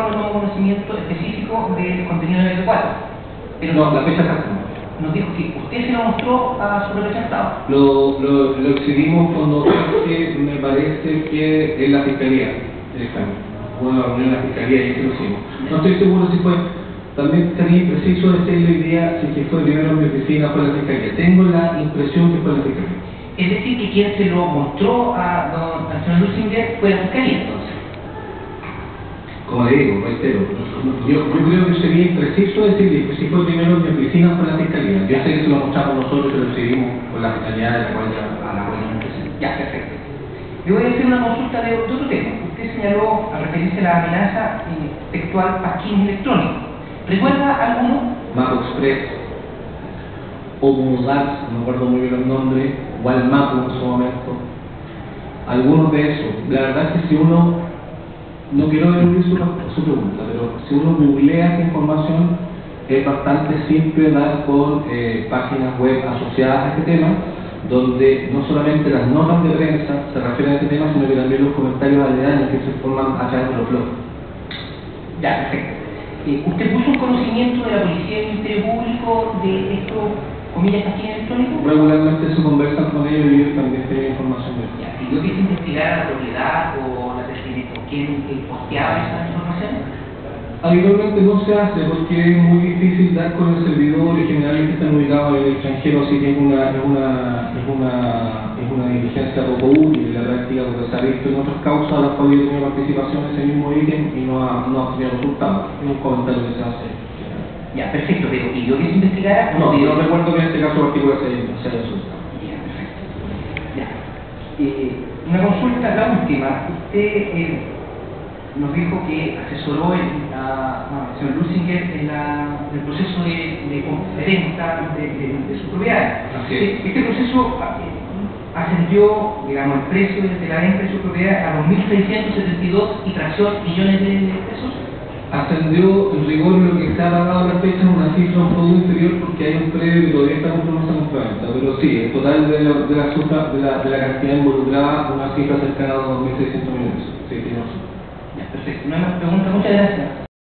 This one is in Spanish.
no tengo conocimiento específico del contenido del MP4. Pero No, la fecha exacta no. nos dijo que usted se lo mostró a su representado. Lo exhibimos cuando que me parece que en la fiscalía directamente. Hubo una reunión en la fiscalía y se lo hicimos. No estoy seguro si fue, también sería impreciso decirle hoy día si que fue primero en mi oficina o fue en la fiscalía. Tengo la impresión que fue en la fiscalía. Es decir, que quien se lo mostró al señor Lusinger fue la fiscalía, entonces. Como le digo, reitero, yo creo que sería impreciso decirle que si fue primero en mi oficina o fue en la fiscalía. Yo sé que se lo mostramos nosotros y lo recibimos con la fiscalía a la cual nos presentamos. Ya, perfecto. Le voy a hacer una consulta de otro tema. Usted señaló, al referirse a la amenaza textual pasquín electrónico. ¿Recuerda alguno? Mapo Express, o Mudars, no me acuerdo muy bien el nombre, o al Mapo en su momento. Algunos de esos. La verdad es que si uno, no quiero eludir su pregunta, pero si uno googlea esta información, es bastante simple dar con páginas web asociadas a este tema, donde no solamente las notas de prensa se refieren a este tema, sino que también los comentarios aledaños que se forman a través de los blogs. Ya, perfecto. ¿Usted puso un conocimiento de la Policía y del Ministerio Público de estos, comillas, pasquín electrónicos? Regularmente se conversan con ellos y ellos también tienen información de eso. Ya, ¿y yo quise investigar a la propiedad o la pertinencia? ¿Quién posteaba esa información? Habitualmente no se hace porque es muy difícil dar con el servidor y generalmente están ubicados en el extranjero, así que es una diligencia poco útil en la práctica, porque se ha visto en otras causas a las cuales yo tengo participación en ese mismo ítem y no ha tenido resultados. Es un comentario que se hace. Ya, perfecto, pero ¿y yo quise investigar? No, yo no recuerdo que en este caso particular se haya resultado. Ya, perfecto. Ya. Una consulta, la última. Usted nos dijo que asesoró al señor Lusinger en el proceso de venta de sus propiedades. Este proceso ascendió, digamos, el precio de la venta de sus propiedades a los 1.672 y fracción millones de pesos. Ascendió en rigor lo que se ha pagado a la fecha una cifra un poco inferior porque hay un predio que todavía está compromiso en compraventa, pero sí, el total de la cantidad involucrada, una cifra cercana a los 2.600 millones. Sí, tiene razón. Ya, perfecto. No hay más preguntas. Muchas gracias.